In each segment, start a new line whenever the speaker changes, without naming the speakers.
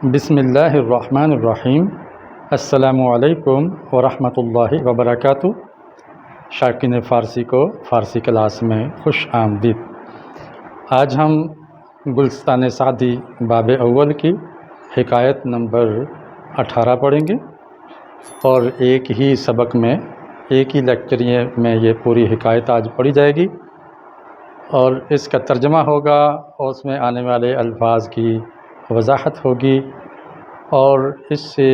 بسم اللہ الرحمن الرحیم۔ السلام علیکم ورحمۃ اللہ وبرکاتہ۔ شائقین فارسی کو فارسی کلاس میں خوش آمدید۔ آج ہم گلستان سعدی باب اول کی حکایت نمبر 18 پڑھیں گے، اور ایک ہی سبق میں، ایک ہی لیکچر میں یہ پوری حکایت آج پڑھی جائے گی، اور اس کا ترجمہ ہوگا اور اس میں آنے والے الفاظ کی وضاحت ہوگی، اور اس سے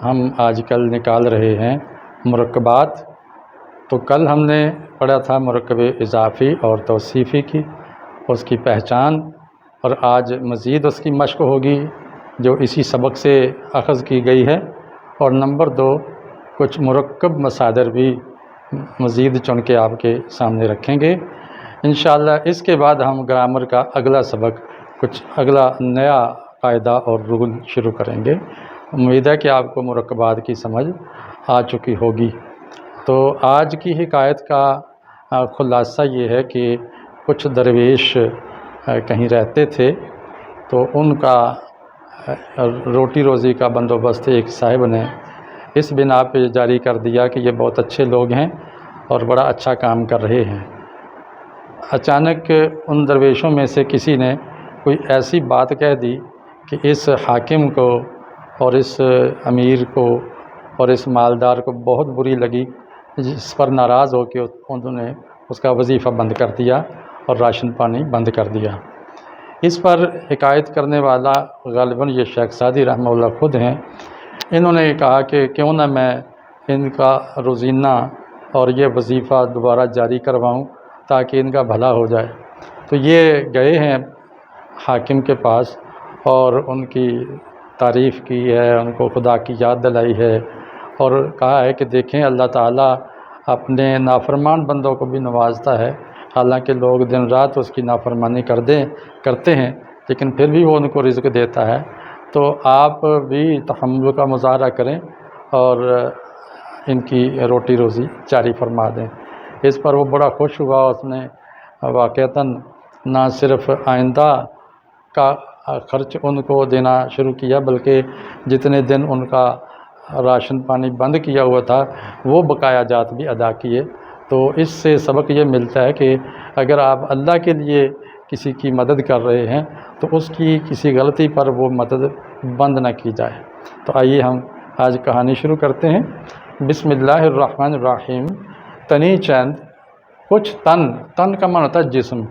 ہم آج کل نکال رہے ہیں مرکبات۔ تو کل ہم نے پڑھا تھا مرکب اضافی اور توصیفی کی، اس کی پہچان، اور آج مزید اس کی مشق ہوگی جو اسی سبق سے اخذ کی گئی ہے۔ اور نمبر 2، کچھ مرکب مصادر بھی مزید چن کے آپ کے سامنے رکھیں گے انشاءاللہ۔ اس کے بعد ہم گرامر کا اگلا سبق، کچھ اگلا نیا قاعدہ اور رول شروع کریں گے۔ امید ہے کہ آپ کو مرکبات کی سمجھ آ چکی ہوگی۔ تو آج کی حکایت کا خلاصہ یہ ہے کہ کچھ درویش کہیں رہتے تھے، تو ان کا روٹی روزی کا بندوبست ایک صاحب نے اس بنا پہ جاری کر دیا کہ یہ بہت اچھے لوگ ہیں اور بڑا اچھا کام کر رہے ہیں۔ اچانک ان درویشوں میں سے کسی نے کوئی ایسی بات کہہ دی کہ اس حاکم کو اور اس امیر کو اور اس مالدار کو بہت بری لگی، جس پر ناراض ہو کے انہوں نے اس کا وظیفہ بند کر دیا اور راشن پانی بند کر دیا۔ اس پر حکایت کرنے والا غالباً یہ شیخ سعدی رحمہ اللہ خود ہیں۔ انہوں نے کہا کہ کیوں نہ میں ان کا روزینہ اور یہ وظیفہ دوبارہ جاری کرواؤں تاکہ ان کا بھلا ہو جائے۔ تو یہ گئے ہیں حاکم کے پاس اور ان کی تعریف کی ہے، ان کو خدا کی یاد دلائی ہے، اور کہا ہے کہ دیکھیں اللہ تعالیٰ اپنے نافرمان بندوں کو بھی نوازتا ہے، حالانکہ لوگ دن رات اس کی نافرمانی کرتے ہیں، لیکن پھر بھی وہ ان کو رزق دیتا ہے۔ تو آپ بھی تحمل کا مظاہرہ کریں اور ان کی روٹی روزی جاری فرما دیں۔ اس پر وہ بڑا خوش ہوا۔ اس نے واقعتاً نہ صرف آئندہ کا خرچ ان کو دینا شروع کیا، بلکہ جتنے دن ان کا راشن پانی بند کیا ہوا تھا وہ بقایا جات بھی ادا کیے۔ تو اس سے سبق یہ ملتا ہے کہ اگر آپ اللہ کے لیے کسی کی مدد کر رہے ہیں تو اس کی کسی غلطی پر وہ مدد بند نہ کی جائے۔ تو آئیے ہم آج کہانی شروع کرتے ہیں۔ بسم اللہ الرحمن الرحیم۔ تنی چند، کچھ تن کا معنی ہوتا ہے جسم،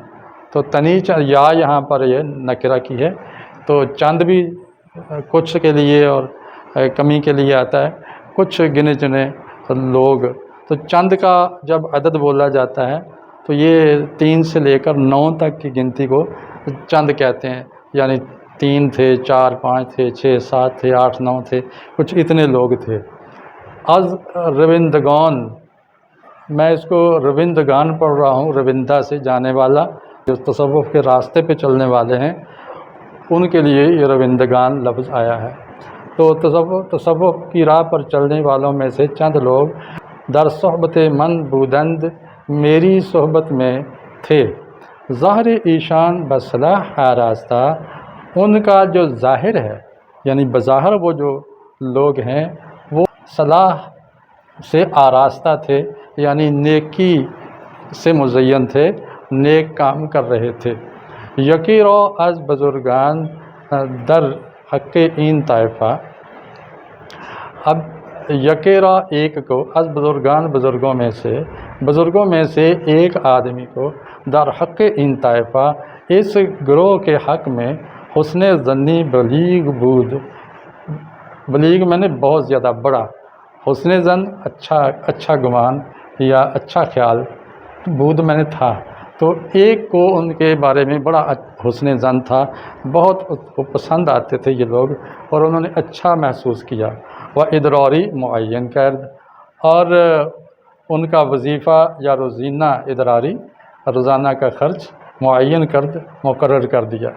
تو تنی چند، یا یہاں پر یہ نکرہ کی ہے، تو چند بھی کچھ کے لیے اور کمی کے لیے آتا ہے، کچھ گنے چنے لوگ۔ تو چند کا جب عدد بولا جاتا ہے تو یہ 3 سے لے کر 9 تک کی گنتی کو چند کہتے ہیں، یعنی 3 تھے، 4 5 تھے، 6 7 تھے، 8 9 تھے، کچھ اتنے لوگ تھے۔ از روندگان، میں اس کو روندگان پڑھ رہا ہوں، روندہ سے جانے والا، جو تصوف کے راستے پہ چلنے والے ہیں ان کے لیے یہ روندگان لفظ آیا ہے۔ تو تصوف کی راہ پر چلنے والوں میں سے چند لوگ در صحبت من بودند، میری صحبت میں تھے، ظاہر ایشان بصلاح آراستہ، ان کا جو ظاہر ہے یعنی بظاہر وہ جو لوگ ہیں وہ صلاح سے آراستہ تھے، یعنی نیکی سے مزین تھے، نیک کام کر رہے تھے۔ یکی رو از بزرگان در حق این طائفہ، اب یکی را ایک کو، از بزرگان بزرگوں میں سے ایک آدمی کو، در حق این طائفہ اس گروہ کے حق میں، حسن ظنی بلیغ بود، بلیغ میں نے بہت زیادہ بڑا، حسن ظن اچھا گمان یا اچھا خیال، بود میں نے تھا، تو ایک کو ان کے بارے میں بڑا حسن ظن تھا، بہت پسند آتے تھے یہ لوگ اور انہوں نے اچھا محسوس کیا۔ و ادراری معین کرد، اور ان کا وظیفہ یا روزینہ ادراری، روزانہ کا خرچ معین کرد، مقرر کر دیا۔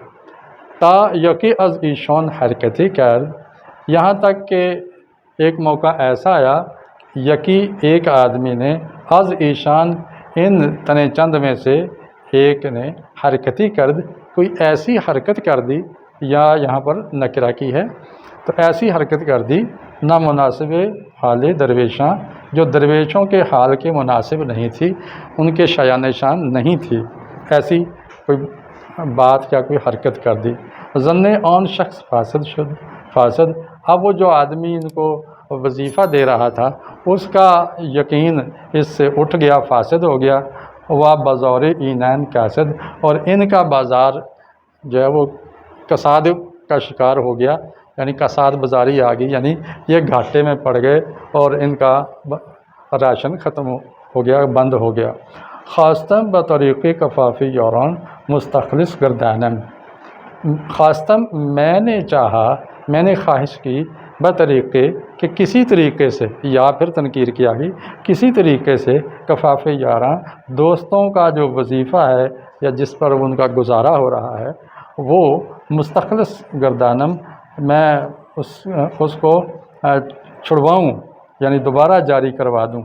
تا یکی از ایشان حرکتی کرد، یہاں تک کہ ایک موقع ایسا آیا، یکی ایک آدمی نے، از ایشان ان تنے چند میں سے ایک نے، حرکتی کرد کوئی ایسی حرکت کر دی، یا یہاں پر نکرہ کی ہے، تو ایسی حرکت کر دی نامناسب حال درویشاں، جو درویشوں کے حال کے مناسب نہیں تھی، ان کے شایان شان نہیں تھی، ایسی کوئی بات یا کوئی حرکت کر دی۔ ظن آن شخص فاسد شد فاسد، اب وہ جو آدمی ان کو وظیفہ دے رہا تھا اس کا یقین اس سے اٹھ گیا، فاسد ہو گیا۔ وہ بازار اینین کاسد، اور ان کا بازار جو ہے وہ کساد کا شکار ہو گیا، یعنی کساد بازاری آ گئی، یعنی یہ گھاٹے میں پڑ گئے اور ان کا راشن ختم ہو گیا، بند ہو گیا۔ خواستم بطریق کفافی یوران مستخلص گردانن، خواستم میں نے چاہا، میں نے خواہش کی، بطریقے کہ کسی طریقے سے، یا پھر تنکیر کیا گئی، کسی طریقے سے کفاف یاراں دوستوں کا جو وظیفہ ہے یا جس پر ان کا گزارا ہو رہا ہے وہ مستخلص گردانم، میں اس کو چھڑواؤں، یعنی دوبارہ جاری کروا دوں،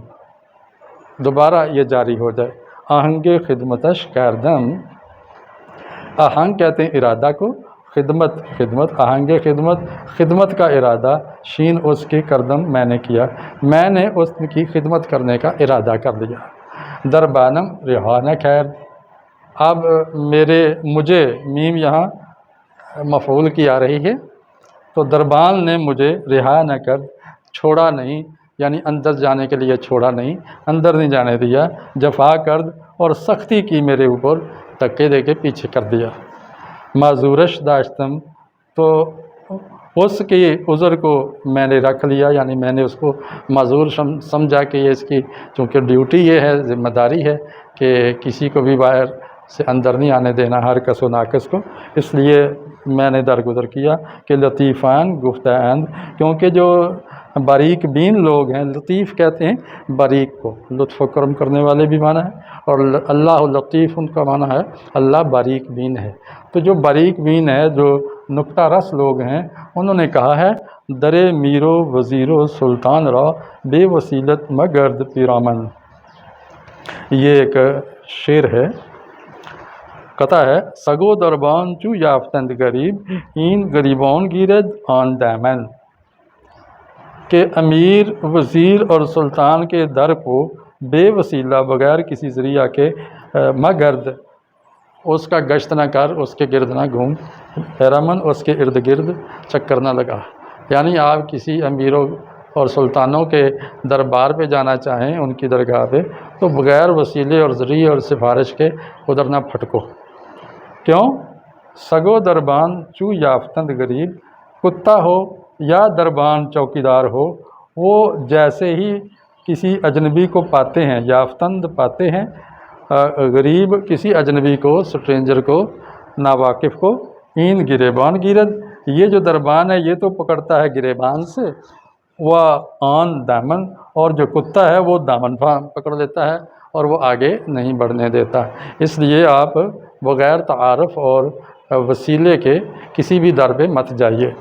دوبارہ یہ جاری ہو جائے۔ آہنگ خدمتش کردم، آہنگ کہتے ہیں ارادہ کو، خدمت آہنگ خدمت کا ارادہ، شین اس کی کردم میں نے کیا، میں نے اس کی خدمت کرنے کا ارادہ کر لیا۔ دربانم ریحانہ خیر، اب مجھے میم یہاں مفعول کی آ رہی ہے، تو دربان نے مجھے رہا نہ کر، چھوڑا نہیں، یعنی اندر جانے کے لیے چھوڑا نہیں، اندر نہیں جانے دیا، جفا کرد اور سختی کی میرے اوپر، دھکے دے کے پیچھے کر دیا۔ معذورش داشتم، تو اس کی عذر کو میں نے رکھ لیا، یعنی میں نے اس کو معذور سمجھا کہ یہ اس کی چونکہ ڈیوٹی یہ ہے، ذمہ داری ہے کہ کسی کو بھی باہر سے اندر نہیں آنے دینا، ہر کس و ناقص کو، اس لیے میں نے درگزر کیا کہ لطیفان گفتاند، کیونکہ جو باریک بین لوگ ہیں، لطیف کہتے ہیں باریک کو، لطف و کرم کرنے والے بھی معنی ہے، اور اللہ لطیف ان کا معنی ہے اللہ باریک بین ہے۔ تو جو باریک بین ہے، جو نکتہ رس لوگ ہیں، انہوں نے کہا ہے درے میرو وزیرو سلطان را بے وسیلت مگرد پیرامن، یہ ایک شعر ہے، قطع ہے، سگو دربان چو یافتند غریب این غریبان گیرد آن دامن، کہ امیر، وزیر اور سلطان کے در کو بے وسیلہ، بغیر کسی ذریعہ کے، مگرد، اس کا گشت نہ کر، اس کے گرد نہ گھوم، پیرامن، اس کے ارد گرد چکر نہ لگا، یعنی آپ کسی امیروں اور سلطانوں کے دربار پہ جانا چاہیں، ان کی درگاہ پہ، تو بغیر وسیلے اور ذریعے اور سفارش کے ادھر نہ پھٹکو۔ کیوں؟ سگو دربان چو یافتند غریب، کتا ہو یا دربان چوکیدار ہو، وہ جیسے ہی کسی اجنبی کو پاتے ہیں، یافتند پاتے ہیں، غریب کسی اجنبی کو، سٹرینجر کو، ناواقف کو، این گریبان گیرد، یہ جو دربان ہے یہ تو پکڑتا ہے گریبان سے، وہ آن دامن، اور جو کتا ہے وہ دامن پکڑ لیتا ہے اور وہ آگے نہیں بڑھنے دیتا۔ اس لیے آپ بغیر تعارف اور وسیلے کے کسی بھی در پہ مت جائیے۔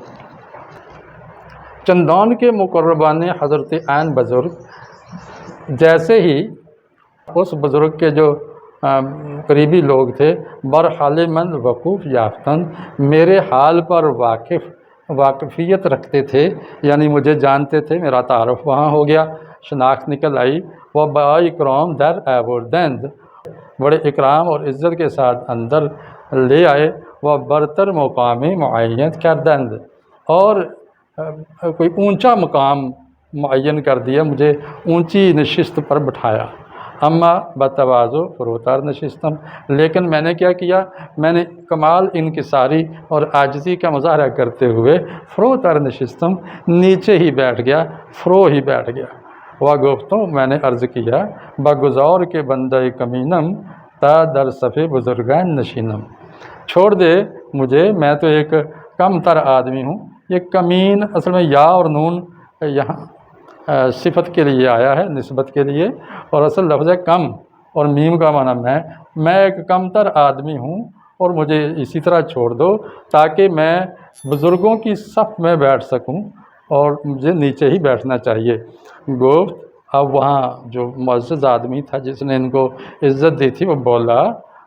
چندان کے مقربان حضرت عین بزرگ، جیسے ہی اس بزرگ کے جو قریبی لوگ تھے، برحال من وقوف یافتن، میرے حال پر واقفیت رکھتے تھے، یعنی مجھے جانتے تھے، میرا تعارف وہاں ہو گیا، شناخت نکل آئی، وہ با اکرام در آوردند، بڑے اکرام اور عزت کے ساتھ اندر لے آئے، وہ برتر مقام معین کردند، اور کوئی اونچا مقام معین کر دیا، مجھے اونچی نشست پر بٹھایا۔ اما بتواضع فروتر نشستم، لیکن میں نے کیا کیا، میں نے کمال انکساری اور عاجزی کا مظاہرہ کرتے ہوئے فروتر نشستم، نیچے ہی بیٹھ گیا، فرو ہی بیٹھ گیا۔ وہ گفتوں، میں نے عرض کیا، بگزار کے بندہ کمینم تا در صف بزرگان نشینم، چھوڑ دے مجھے، میں تو ایک کم تر آدمی ہوں۔ یہ کمین اصل میں یا اور نون یہاں صفت کے لیے آیا ہے، نسبت کے لیے، اور اصل لفظ ہے کم، اور میم کا معنی میں ایک کم تر آدمی ہوں، اور مجھے اسی طرح چھوڑ دو تاکہ میں بزرگوں کی صف میں بیٹھ سکوں، اور مجھے نیچے ہی بیٹھنا چاہیے۔ گفت، اب وہاں جو معزز آدمی تھا جس نے ان کو عزت دی تھی، وہ بولا،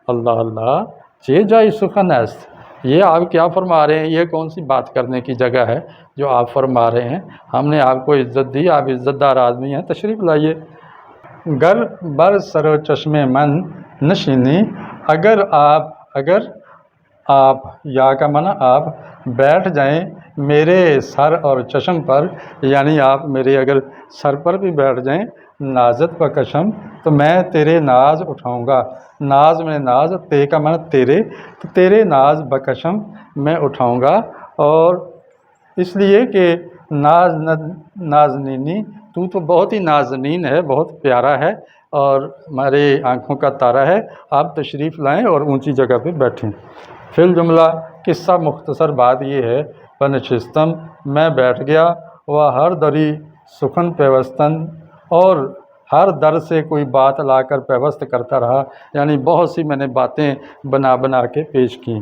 اللہ اللہ چے جائی سخن است، یہ آپ کیا فرما رہے ہیں؟ یہ کون سی بات کرنے کی جگہ ہے جو آپ فرما رہے ہیں؟ ہم نے آپ کو عزت دی، آپ عزت دار آدمی ہیں، تشریف لائیے۔ گر بر سر و چشم من نشینی، اگر آپ یا کا معنی آپ بیٹھ جائیں میرے سر اور چشم پر، یعنی آپ میرے اگر سر پر بھی بیٹھ جائیں، نازت بکشم، تو میں تیرے ناز اٹھاؤں گا۔ ناز میں ناز، تے کا معنی تیرے، تو تیرے ناز بکشم میں اٹھاؤں گا، اور اس لیے کہ نازنینی، تو بہت ہی نازنین ہے، بہت پیارا ہے اور ہمارے آنکھوں کا تارا ہے، آپ تشریف لائیں اور اونچی جگہ پہ بیٹھیں۔ فی الجملہ قصہ مختصر بات یہ ہے، بنشستم، میں بیٹھ گیا، وہ ہر دری سخن پیوستن، اور ہر در سے کوئی بات لا کر پیوست کرتا رہا، یعنی بہت سی میں نے باتیں بنا کے پیش کیں۔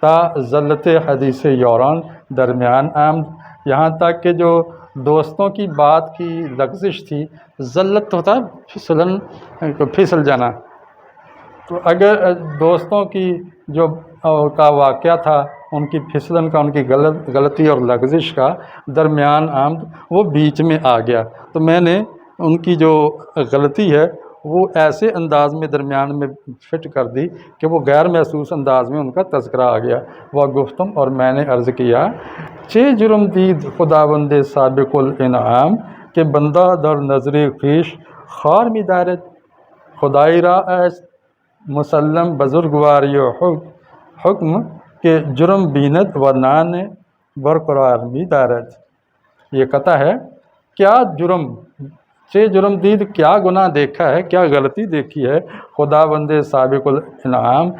تا ذلت حدیث یوران درمیان آمد، یہاں تک کہ جو دوستوں کی بات کی لغزش تھی، ذلت ہوتا ہے پھسل جانا، تو اگر دوستوں کی جو کا واقعہ تھا، ان کی پھسلن کا، ان کی غلطی اور لغزش کا درمیان آمد، وہ بیچ میں آ گیا، تو میں نے ان کی جو غلطی ہے وہ ایسے انداز میں درمیان میں فٹ کر دی کہ وہ غیر محسوس انداز میں ان کا تذکرہ آ گیا۔ وہ گفتم، اور میں نے عرض کیا، چے جرم دید خداوند سابق الانعام، کہ بندہ در نظر خویش خار می دارد، خدائی را است مسلم بزرگواری و حکم، کہ جرم بیند و نان برقرار می دارد۔ یہ قطع ہے، کیا جرم، چے جرم دید، کیا گناہ دیکھا ہے، کیا غلطی دیکھی ہے، خداوند سابق الانعام،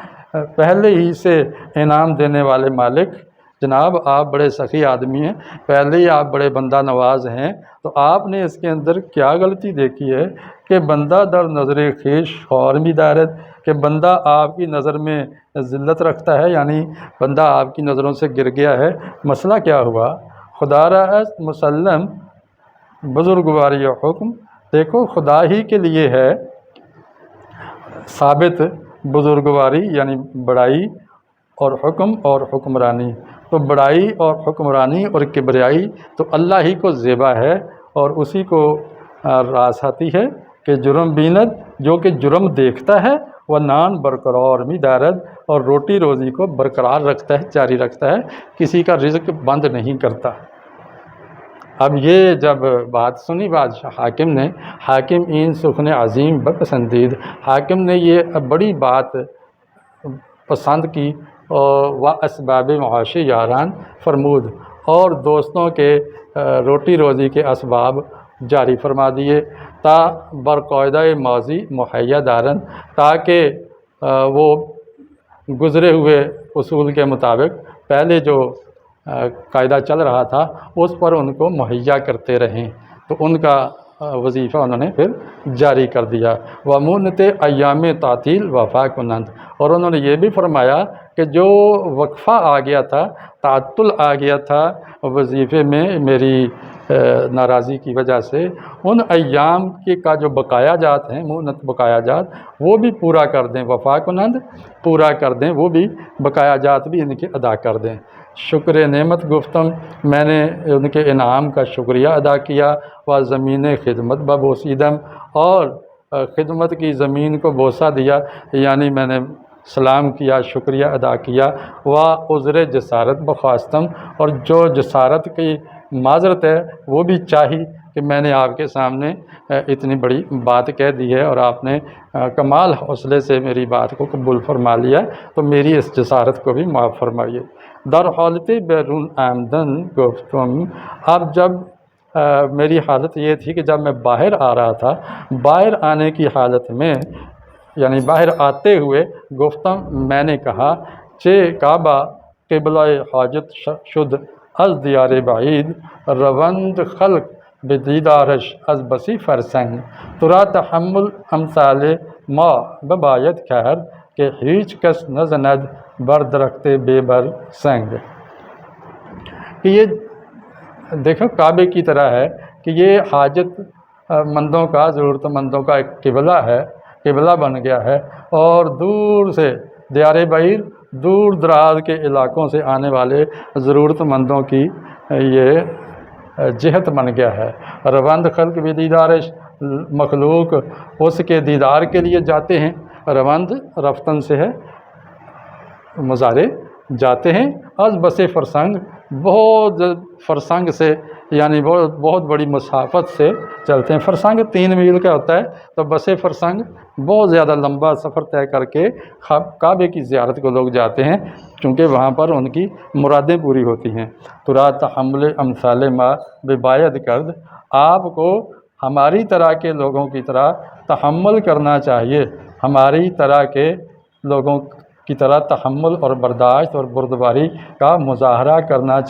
پہلے ہی سے انعام دینے والے مالک، جناب آپ بڑے سخی آدمی ہیں، پہلے ہی آپ بڑے بندہ نواز ہیں، تو آپ نے اس کے اندر کیا غلطی دیکھی ہے کہ بندہ در نظر خویش خور می دارد، کہ بندہ آپ کی نظر میں ذلت رکھتا ہے، یعنی بندہ آپ کی نظروں سے گر گیا ہے۔ مسئلہ کیا ہوا؟ خدا را است مسلم بزرگواری و حکم، دیکھو خدا ہی کے لیے ہے ثابت بزرگواری، یعنی بڑائی، اور حکم اور حکمرانی، تو بڑائی اور حکمرانی اور کبریائی تو اللہ ہی کو زیبا ہے، اور اسی کو راس آتی ہے کہ جرم بیند، جو کہ جرم دیکھتا ہے، وہ نان برقرار می دارد، اور روٹی روزی کو برقرار رکھتا ہے، جاری رکھتا ہے، کسی کا رزق بند نہیں کرتا۔ اب یہ جب بات سنی بادشاہ حاکم این سخن عظیم بپسندید، حاکم نے یہ بڑی بات پسند کی، اور وہ اسباب معاش یاران فرمود، اور دوستوں کے روٹی روزی کے اسباب جاری فرما دیے، تا برقاعدہ ماضی مہیا دارن، تاکہ وہ گزرے ہوئے اصول کے مطابق پہلے جو قاعدہ چل رہا تھا اس پر ان کو مہیا کرتے رہیں، تو ان کا وظیفہ انہوں نے پھر جاری کر دیا۔ وَمُونَتِ ایام تعطیل وفا کنند، اور انہوں نے یہ بھی فرمایا کہ جو وقفہ آ گیا تھا، تعطل آ گیا تھا وظیفے میں میری ناراضی کی وجہ سے، ان ایام کا جو بقایا جات ہیں، مونت بقایا جات، وہ بھی پورا کر دیں، وفا کنند پورا کر دیں، وہ بھی بقایا جات بھی ان کے ادا کر دیں۔ شکر نعمت گفتم، میں نے ان کے انعام کا شکریہ ادا کیا، و زمین خدمت ببوسیدم، اور خدمت کی زمین کو بوسہ دیا، یعنی میں نے سلام کیا، شکریہ ادا کیا، و عذر جسارت بخواستم، اور جو جسارت کی معذرت ہے وہ بھی چاہی کہ میں نے آپ کے سامنے اتنی بڑی بات کہہ دی ہے، اور آپ نے کمال حوصلے سے میری بات کو قبول فرما لیا، تو میری اس جسارت کو بھی معاف فرمائیے۔ در حالت بیرون آمدن گفتم، اب جب میری حالت یہ تھی کہ جب میں باہر آ رہا تھا، باہر آنے کی حالت میں، یعنی باہر آتے ہوئے، گفتم میں نے کہا، چے کعبہ قبلہ حاجت شد از دیار بعید، روند خلق بدیدارش از بسی فرسنگ، ترا تحمل امثال ما بباید کرد، کہ ہیچ کس نزند بر درخت بے بر سنگ۔ کہ یہ دیکھو کعبے کی طرح ہے کہ یہ حاجت مندوں کا، ضرورت مندوں کا ایک قبلہ ہے، قبلہ بن گیا ہے، اور دور سے دیار بعیر، دور دراز کے علاقوں سے آنے والے ضرورت مندوں کی یہ جہت بن گیا ہے۔ روند خلق بھی دیدار مخلوق اس کے دیدار کے لیے جاتے ہیں۔ روند رفتن سے ہے، مزارے جاتے ہیں۔ از بس فرسنگ بہت فرسنگ سے یعنی بہت بڑی مسافت سے چلتے ہیں۔ فرسنگ 3 میل کا ہوتا ہے، تو بس فرسنگ بہت زیادہ لمبا سفر طے کر کے کعبے کی زیارت کو لوگ جاتے ہیں، چونکہ وہاں پر ان کی مرادیں پوری ہوتی ہیں۔ ترا تحمل امثال ما بباید کرد، آپ کو ہماری طرح کے لوگوں کی طرح تحمل کرنا چاہیے، ہماری طرح کے لوگوں کی طرح تحمل اور برداشت اور بردباری کا مظاہرہ کرنا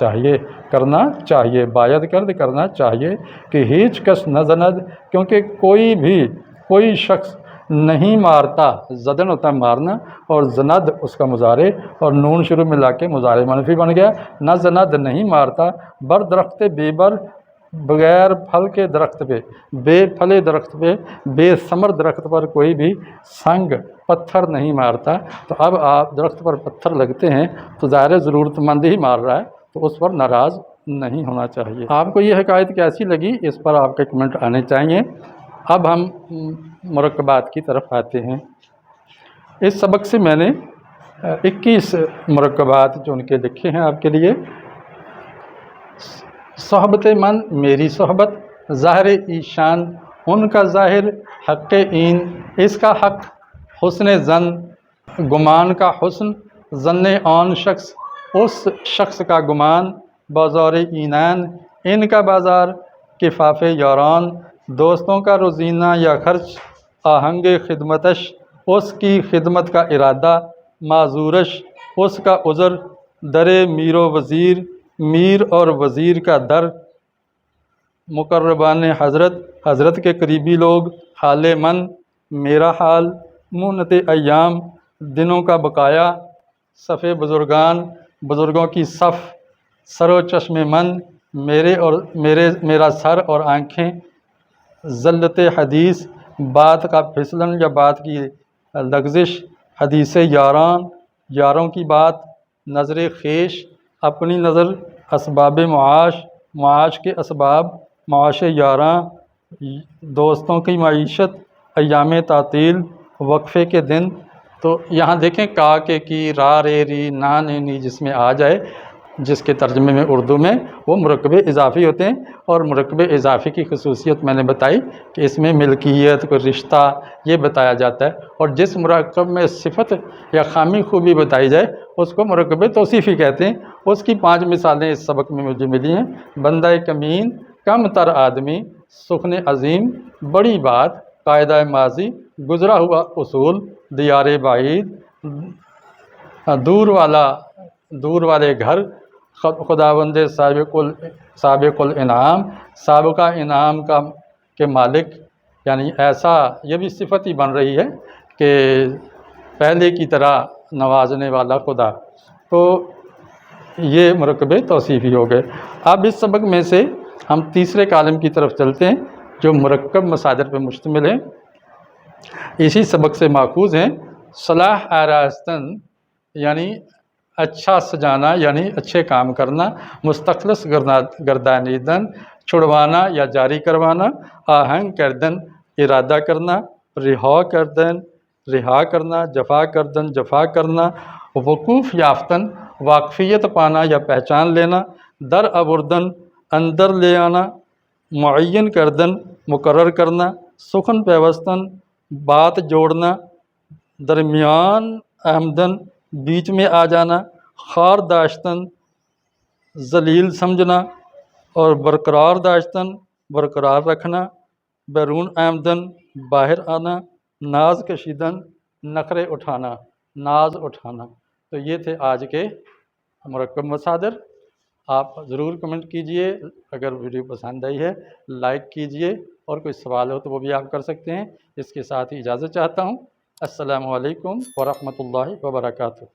چاہیے باید کرد کرنا چاہیے کہ ہیچ کس نہ زند، کیونکہ کوئی شخص نہیں مارتا، زدن ہوتا ہے مارنا، اور زند اس کا مضارع، اور نون شروع میں لا کے مضارع منفی بن گیا۔ نہ زند نہیں مارتا، بر درخت بے بر، بغیر پھل کے درخت پہ، بے پھلے درخت پہ، بے ثمر درخت پر کوئی بھی سنگ پتھر نہیں مارتا۔ تو اب آپ درخت پر پتھر لگتے ہیں تو ظاہر ضرورت مند ہی مار رہا ہے، تو اس پر ناراض نہیں ہونا چاہیے۔ آپ کو یہ حکایت کیسی لگی، اس پر آپ کے کمنٹ آنے چاہیے۔ اب ہم مرکبات کی طرف آتے ہیں۔ اس سبق سے میں نے 21 مرکبات جو ان کے لکھے ہیں آپ کے لیے۔ صحبت من میری صحبت، ظاہر ایشان ان کا ظاہر، حق این اس کا حق، حسن ظن گمان کا حسن، ظن آن شخص اس شخص کا گمان، بازار اینان ان کا بازار، کفاف یاران دوستوں کا روزینہ یا خرچ، آہنگ خدمتش اس کی خدمت کا ارادہ، معذورش اس کا عذر، در میر و وزیر میر اور وزیر کا در، مقربان حضرت حضرت کے قریبی لوگ، حال من میرا حال، مونت ایام دنوں کا بقایا، صف بزرگان بزرگوں کی صف، سر و چشم من میرا سر اور آنکھیں، ذلت حدیث بات کا پھسلن یا بات کی لغزش، حدیث یاران یاروں کی بات، نظر خیش اپنی نظر، اسباب معاش کے اسباب، معاش یاراں دوستوں کی معیشت، ایام تعطیل وقفے کے دن۔ تو یہاں دیکھیں کا کے کی را رے ری نا نے نی جس میں آ جائے، جس کے ترجمے میں اردو میں وہ مرکب اضافی ہوتے ہیں، اور مرکب اضافی کی خصوصیت میں نے بتائی کہ اس میں ملکیت کو رشتہ یہ بتایا جاتا ہے، اور جس مرکب میں صفت یا خامی خوبی بتائی جائے اس کو مرکب توصیفی کہتے ہیں۔ اس کی 5 مثالیں اس سبق میں مجھے ملی ہیں۔ بندہ کمین، کم تر آدمی، سخن عظیم بڑی بات، قاعدہ ماضی گزرا ہوا اصول، دیار بعید دور والے گھر، خداوند سابق الانعام سابقہ انعام کے مالک، یعنی ایسا یہ بھی صفت ہی بن رہی ہے کہ پہلے کی طرح نوازنے والا خدا۔ تو یہ مرکب توصیفی ہو گئے۔ اب اس سبق میں سے ہم تیسرے کالم کی طرف چلتے ہیں جو مرکب مصادر پر مشتمل ہے، اسی سبق سے ماخوذ ہیں۔ صلاح آراستن یعنی اچھا سجانا، یعنی اچھے کام کرنا، مستخلص گردانیدن چھڑوانا یا جاری کروانا، آہنگ کردن ارادہ کرنا، رہا کرنا، جفا کردن جفا کرنا، وقوف یافتن واقفیت پانا یا پہچان لینا، در آوردن اندر لے آنا، معین کردن مقرر کرنا، سخن پیوستن بات جوڑنا، درمیان آمدن بیچ میں آ جانا، خار داشتن ذلیل سمجھنا اور برقرار داشتن برقرار رکھنا، بیرون آمدن باہر آنا، ناز کشیدن نخرے اٹھانا ناز اٹھانا۔ تو یہ تھے آج کے مرکب مصادر۔ آپ ضرور کمنٹ کیجئے، اگر ویڈیو پسند آئی ہے لائک کیجئے، اور کوئی سوال ہو تو وہ بھی آپ کر سکتے ہیں۔ اس کے ساتھ ہی اجازت چاہتا ہوں۔ السلام علیکم ورحمۃ اللہ وبرکاتہ۔